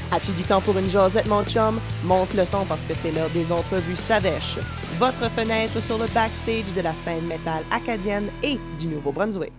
As-tu du temps pour une jasette, mon chum? Monte le son parce que c'est l'heure des entrevues Savèche. Votre fenêtre sur le backstage de la scène métal acadienne et du Nouveau-Brunswick.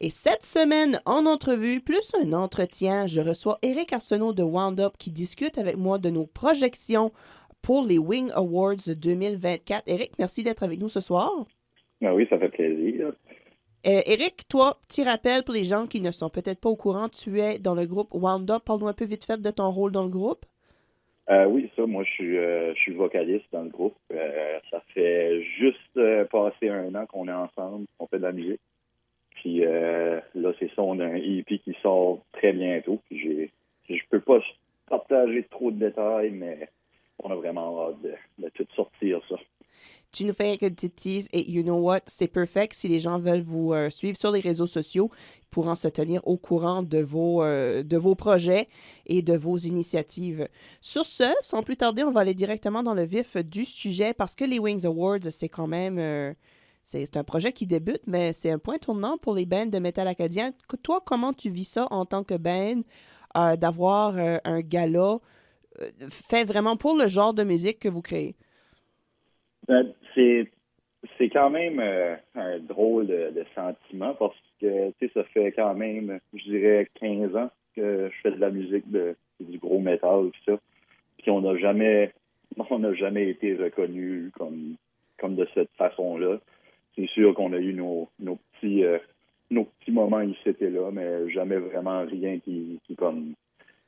Et cette semaine, en entrevue, plus un entretien, je reçois Éric Arsenault de Wound Up qui discute avec moi de nos projections pour les Wing Awards 2024. Éric, merci d'être avec nous ce soir. Ah oui, ça fait plaisir. Éric, toi, petit rappel pour les gens qui ne sont peut-être pas au courant, tu es dans le groupe Wound Up. Parle-nous un peu vite fait de ton rôle dans le groupe. Oui, ça, moi, je suis vocaliste dans le groupe. Ça fait juste passer un an qu'on est ensemble, qu'on fait de la musique. Puis là, c'est ça, on a un EP qui sort très bientôt. Puis je peux pas partager trop de détails, mais on a vraiment hâte de tout sortir ça. Tu nous fais une petite tease et you know what, c'est perfect. Si les gens veulent vous suivre sur les réseaux sociaux, ils pourront se tenir au courant de vos projets et de vos initiatives. Sur ce, sans plus tarder, on va aller directement dans le vif du sujet parce que les Wings Awards, c'est quand même... c'est un projet qui débute, mais c'est un point tournant pour les bands de métal acadien. Toi, comment tu vis ça en tant que band, d'avoir un gala fait vraiment pour le genre de musique que vous créez? C'est quand même un drôle de sentiment parce que, tu sais, ça fait quand même, je dirais, 15 ans que je fais de la musique du gros métal, tout ça. Puis on n'a jamais été reconnu comme de cette façon-là. C'est sûr qu'on a eu nos petits moments ici et là, mais jamais vraiment rien qui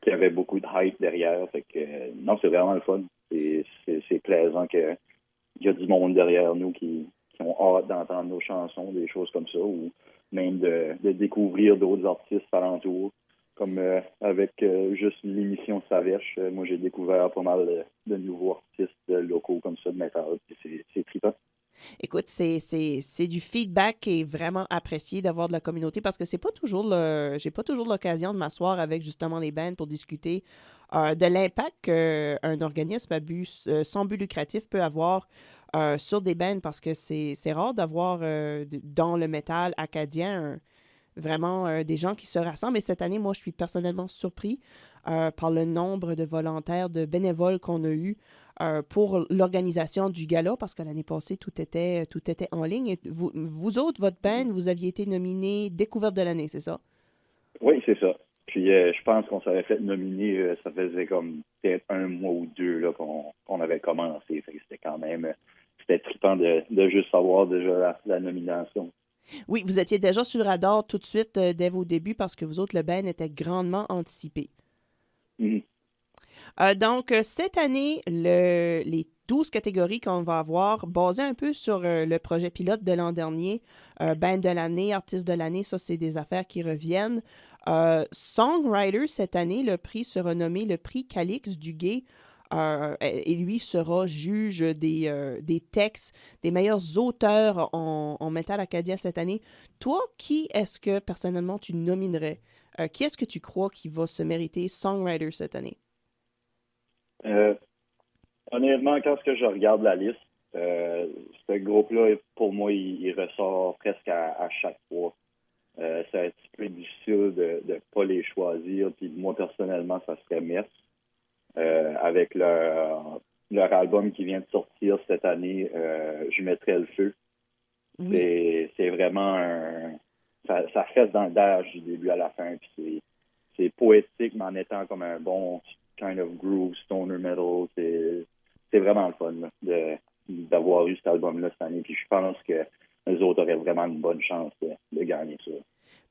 avait beaucoup de hype derrière. Fait que, non, c'est vraiment le fun. C'est plaisant qu'il y a du monde derrière nous qui ont hâte d'entendre nos chansons, des choses comme ça, ou même de découvrir d'autres artistes alentours. Comme avec juste l'émission Savèche, moi j'ai découvert pas mal de nouveaux artistes locaux comme ça de métal. C'est trippant. Écoute, c'est du feedback qui est vraiment apprécié d'avoir de la communauté parce que c'est pas toujours j'ai pas toujours l'occasion de m'asseoir avec justement les bands pour discuter de l'impact qu'un organisme à but, sans but lucratif peut avoir sur des bands parce que c'est rare d'avoir dans le métal acadien vraiment des gens qui se rassemblent. Et cette année, moi, je suis personnellement surpris par le nombre de volontaires, de bénévoles qu'on a eu pour l'organisation du gala, parce que l'année passée, tout était en ligne. Et vous autres, votre band, vous aviez été nominés Découverte de l'année, c'est ça? Oui, c'est ça. Puis je pense qu'on s'avait fait nominer, ça faisait comme peut-être un mois ou deux là, qu'on avait commencé. Fait que c'était quand même, c'était trippant de juste savoir déjà la nomination. Oui, vous étiez déjà sur le radar tout de suite dès vos débuts parce que vous autres, le band était grandement anticipé. Mhm. Donc, cette année, les 12 catégories qu'on va avoir, basées un peu sur le projet pilote de l'an dernier, band de l'année, artiste de l'année, ça, c'est des affaires qui reviennent. Songwriter, cette année, le prix sera nommé le prix Calix du Gay. Et lui sera juge des textes, des meilleurs auteurs en métal acadien cette année. Toi, qui est-ce que, personnellement, tu nominerais? Qui est-ce que tu crois qui va se mériter Songwriter cette année? Euh, Honnêtement, quand ce que je regarde la liste, ce groupe-là, pour moi, il ressort presque à chaque fois. C'est un petit peu difficile de ne pas les choisir. Puis moi, personnellement, ça serait Mess. Avec leur album qui vient de sortir cette année, Je mettrais le feu. Oui. C'est vraiment ça reste dans le dash du début à la fin. Puis c'est poétique, mais en étant comme un bon kind of groove, stoner metal. C'est vraiment le fun là, d'avoir eu cet album-là cette année. Puis je pense que les autres auraient vraiment une bonne chance de gagner ça.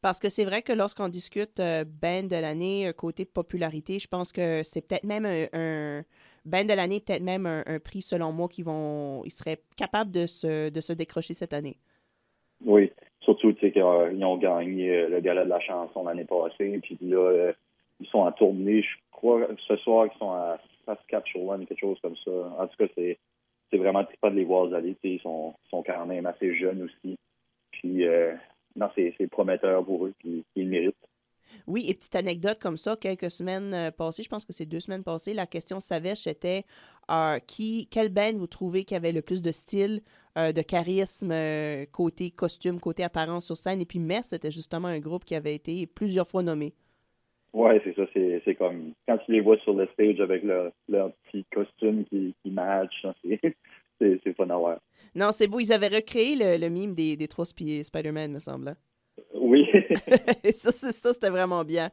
Parce que c'est vrai que lorsqu'on discute band de l'année, côté popularité, je pense que c'est peut-être même un band de l'année, peut-être même un prix, selon moi, ils seraient capables de se décrocher cette année. Oui, surtout tu sais qu'ils ont gagné le gala de la chanson l'année passée. Puis là, ils sont en tournée, je crois, ce soir, ils sont à Saskatchewan, quelque chose comme ça. En tout cas, c'est vraiment trippant de les voir aller. Tu sais, ils sont quand même assez jeunes aussi. Puis, non, c'est prometteur pour eux, puis ils le méritent. Oui, et petite anecdote comme ça, quelques semaines passées, je pense que c'est 2 semaines passées, la question Savèche était quelle band vous trouvez qui avait le plus de style, de charisme, côté costume, côté apparence sur scène, et puis Mess, c'était justement un groupe qui avait été plusieurs fois nommé. Ouais, c'est ça. C'est comme quand tu les vois sur le stage avec leur petit costume qui match, hein, c'est fun à voir. Non, c'est beau. Ils avaient recréé le mime des trois Spider-Man, me semble, hein. Oui. Et ça, c'était vraiment bien.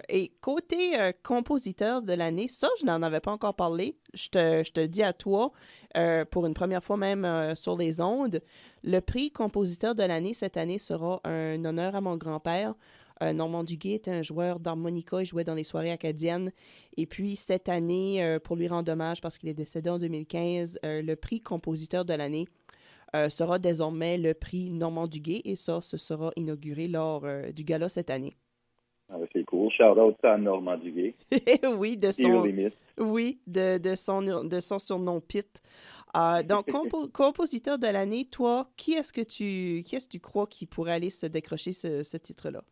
Et côté compositeur de l'année, ça, je n'en avais pas encore parlé. Je te le dis à toi, pour une première fois même sur les ondes. Le prix compositeur de l'année cette année sera un honneur à mon grand-père. Normand Duguay est un joueur d'harmonica, il jouait dans les soirées acadiennes. Et puis cette année, pour lui rendre hommage parce qu'il est décédé en 2015, le prix compositeur de l'année sera désormais le prix Normand Duguay et ça, ce sera inauguré lors du gala cette année. Ah, c'est cool. Shout out à Normand Duguay. Oui, Dearly Miss. de son surnom Pete. Donc, compositeur de l'année, toi, qui est-ce que tu crois qui pourrait aller se décrocher ce titre-là?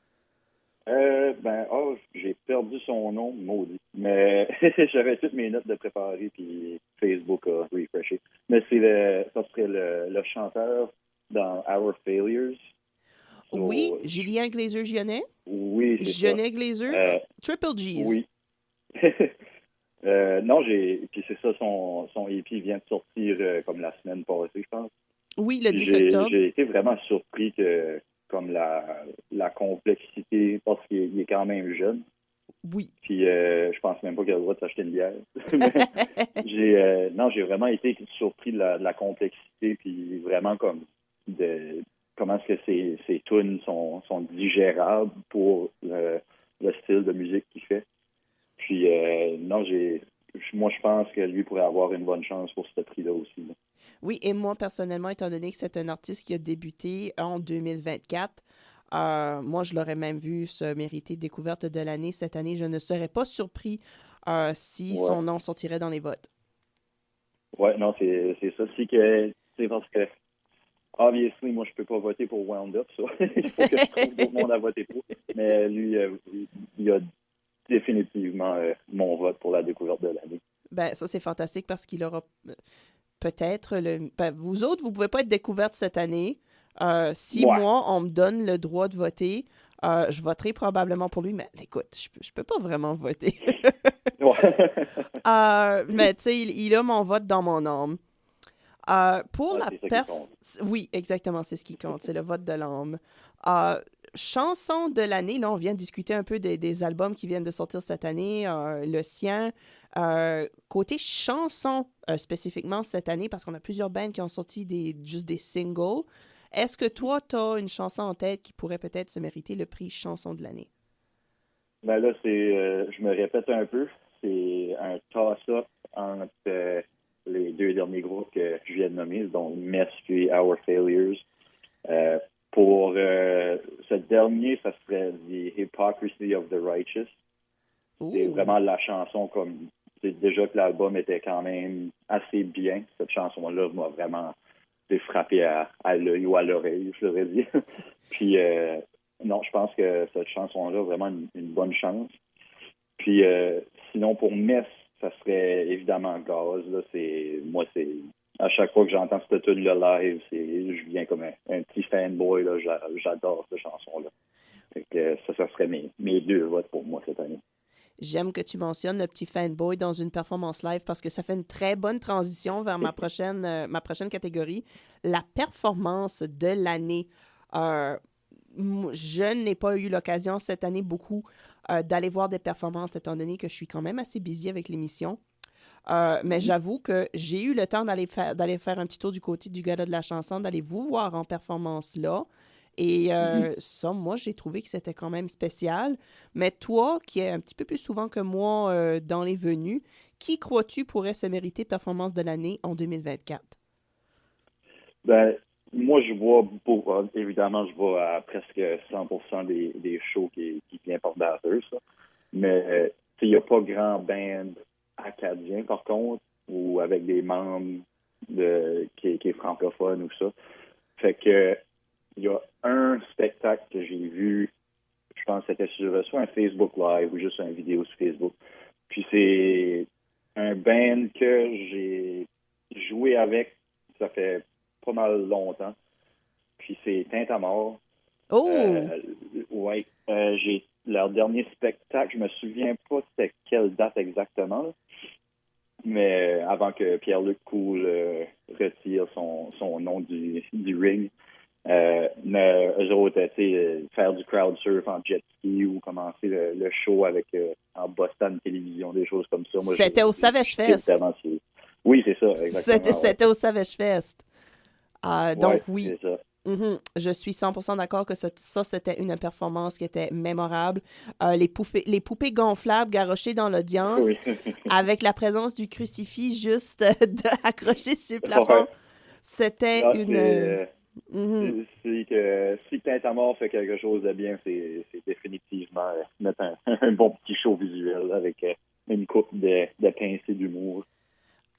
J'ai perdu son nom, maudit. Mais j'avais toutes mes notes de préparer, puis Facebook a refreshé. Mais ça serait le chanteur dans Our Failures. Oui, So, Julien Glazer-Gionnet, oui, c'est ça. Genet Glazer, Euh, Triple G's. oui. Non, puis c'est ça, son EP vient de sortir comme la semaine passée, je pense. Oui, le Puis 10 octobre. j'ai été vraiment surpris que comme la complexité, parce qu'il est quand même jeune. Oui. Puis je pense même pas qu'il a le droit de s'acheter une bière. Non, j'ai vraiment été surpris de la complexité, puis vraiment comme de comment est-ce que ces tunes sont digérables pour le style de musique qu'il fait. Puis non, moi je pense que lui pourrait avoir une bonne chance pour ce prix-là aussi, là. Oui, et moi, personnellement, étant donné que c'est un artiste qui a débuté en 2024, moi, je l'aurais même vu se mériter découverte de l'année cette année. Je ne serais pas surpris si Ouais. son nom sortirait dans les votes. Ouais, non, c'est ça. C'est parce que obviously, moi, je peux pas voter pour Wound Up, ça. Il faut que je trouve d'autres monde à voter pour. Mais lui, il a définitivement mon vote pour la découverte de l'année. Ben, ça, c'est fantastique parce qu'il aura peut-être le. Ben, vous autres, vous pouvez pas être découverte cette année. Si Ouais. moi, on me donne le droit de voter, je voterai probablement pour lui. Mais écoute, je peux pas vraiment voter. Ouais. Mais tu sais, il a mon vote dans mon âme. Pour Ouais, la c'est ça qui perf... compte. Oui, exactement, c'est ce qui compte, c'est le vote de l'âme. Euh, Chanson de l'année, là, on vient de discuter un peu des albums qui viennent de sortir cette année, le sien. Côté chanson, spécifiquement cette année, parce qu'on a plusieurs bands qui ont sorti juste des singles, est-ce que toi, tu as une chanson en tête qui pourrait peut-être se mériter le prix chanson de l'année? Ben là, je me répète un peu, c'est un toss-up entre les deux derniers groupes que je viens de nommer, donc Mess et Our Failures. Euh, pour ce dernier, ça serait The Hypocrisy of the Righteous. C'est Ouh! vraiment la chanson comme... C'est déjà que l'album était quand même assez bien. Cette chanson-là m'a vraiment frappé à l'œil ou à l'oreille, je l'aurais dit. Puis, non, je pense que cette chanson-là a vraiment une bonne chance. Puis, sinon, pour Mess, ça serait évidemment Gaz. Là, c'est à chaque fois que j'entends cette tune-là live, je viens comme un petit fanboy. Là, j'adore cette chanson-là. Fait que ça serait mes deux votes pour moi cette année. J'aime que tu mentionnes le petit fanboy dans une performance live parce que ça fait une très bonne transition vers ma prochaine catégorie, la performance de l'année. Euh, je n'ai pas eu l'occasion cette année beaucoup d'aller voir des performances étant donné que je suis quand même assez busy avec l'émission. Mais j'avoue que j'ai eu le temps d'aller faire un petit tour du côté du gala de la chanson, d'aller vous voir en performance là. Et ça, moi, j'ai trouvé que c'était quand même spécial. Mais toi, qui es un petit peu plus souvent que moi dans les venues, qui crois-tu pourrait se mériter performance de l'année en 2024? Ben, moi, évidemment, je vois à presque 100% des shows qui viennent par batteuse, ça. Mais il n'y a pas grand band acadien, par contre, ou avec des membres qui est francophone ou ça. Fait que il y a un spectacle que j'ai vu, je pense que c'était sur soit un Facebook Live ou juste une vidéo sur Facebook. Puis c'est un band que j'ai joué avec, ça fait pas mal longtemps. Puis c'est Tintamarre. Oh! Ouais, leur dernier spectacle, je me souviens pas c'était quelle date exactement, là. Mais avant que Pierre-Luc Cool retire son nom du ring. Mais eux autres, faire du crowd surf en jet ski ou commencer le show avec en Boston Télévision, des choses comme ça. Moi, C'était au Savage Fest. Oui, c'est ça, exactement. C'était au Savage Fest. Donc oui. C'est ça. Je suis 100% d'accord que ça, c'était une performance qui était mémorable. Les poupées gonflables garochées dans l'audience, Oui. avec la présence du crucifix juste accroché sur le plafond. C'était Si Tintamar fait quelque chose de bien, c'est définitivement mettre un bon petit show visuel avec une coupe de pincées d'humour.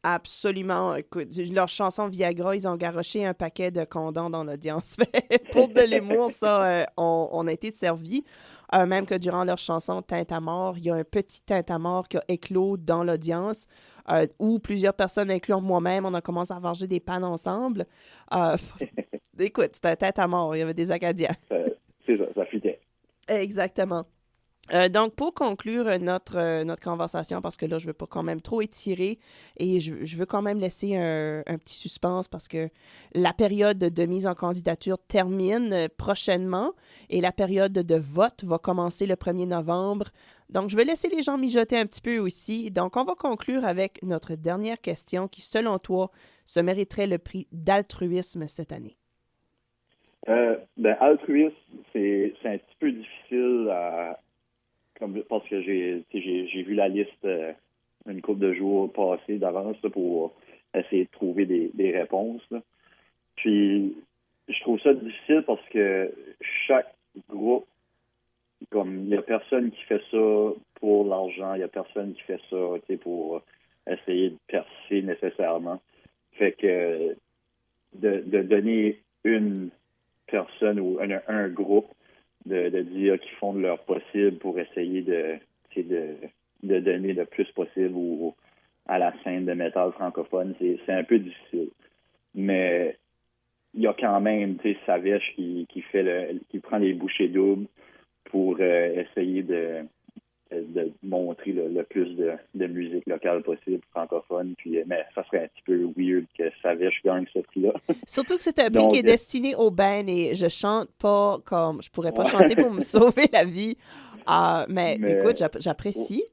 Absolument. Écoute, leur chanson Viagra, ils ont garoché un paquet de condons dans l'audience. Pour de l'humour, ça, on a été servis. Même que durant leur chanson Tintamar, il y a un petit Tintamar qui a éclos dans l'audience, où plusieurs personnes, incluant moi-même, on a commencé à varger des pannes ensemble. Écoute, c'était un Tintamar, il y avait des Acadiens. C'est ça, ça fitait. Exactement. Donc, pour conclure notre conversation, parce que là, je ne veux pas quand même trop étirer et je veux quand même laisser un petit suspense parce que la période de mise en candidature termine prochainement et la période de vote va commencer le 1er novembre. Donc, je vais laisser les gens mijoter un petit peu aussi. Donc, on va conclure avec notre dernière question qui, selon toi, se mériterait le prix d'altruisme cette année. Altruisme, c'est un petit peu difficile parce que j'ai vu la liste une couple de jours passés d'avance pour essayer de trouver des réponses. Là. Puis je trouve ça difficile parce que chaque groupe, comme il n'y a personne qui fait ça pour l'argent, il n'y a personne qui fait ça pour essayer de percer nécessairement. Fait que de donner une personne ou un groupe de dire qu'ils font de leur possible pour essayer de donner le plus possible à la scène de métal francophone, c'est un peu difficile. Mais il y a quand même Savage qui prend les bouchées doubles pour essayer de montrer le plus de musique locale possible francophone. Puis, mais ça serait un petit peu weird que Savage gagne ce prix-là. Surtout que c'est un prix qui est destiné aux bands et je chante pas comme... Je pourrais pas chanter pour me sauver la vie. Mais écoute, j'apprécie.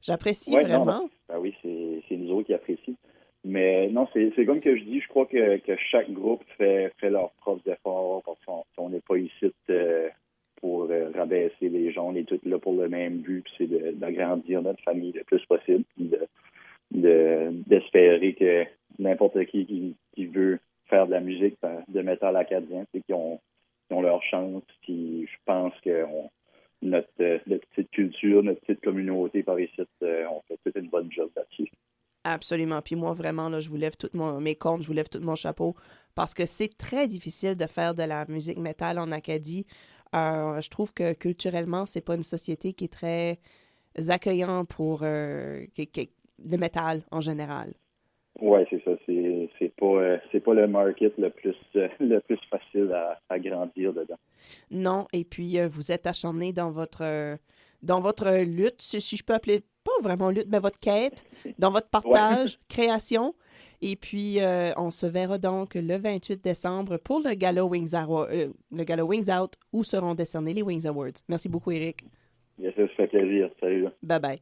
J'apprécie vraiment. Oui, c'est nous autres qui apprécient. Mais non, c'est comme que je dis, je crois que chaque groupe fait leurs propres efforts parce qu'on n'est pas ici pour rabaisser les gens. On est tous là pour le même but, puis c'est d'agrandir notre famille le plus possible, puis d'espérer que n'importe qui veut faire de la musique de métal acadien, c'est qu'ils ont leur chance. Puis je pense que notre petite culture, notre petite communauté par ici, on fait toute une bonne job là-dessus. Absolument. Puis moi, vraiment, là, je vous lève tous mes comptes, je vous lève tout mon chapeau parce que c'est très difficile de faire de la musique métal en Acadie. Je trouve que culturellement, c'est pas une société qui est très accueillante pour le métal en général. Oui, c'est ça. C'est pas le market le plus facile à grandir dedans. Non, et puis vous êtes acharné dans votre lutte, si je peux appeler, pas vraiment lutte, mais votre quête, dans votre partage, création. Et puis, on se verra donc le 28 décembre pour le Gala Wings Out, où seront décernés les Wings Awards. Merci beaucoup, Éric. Yes, ça fait plaisir. Salut. Bye-bye.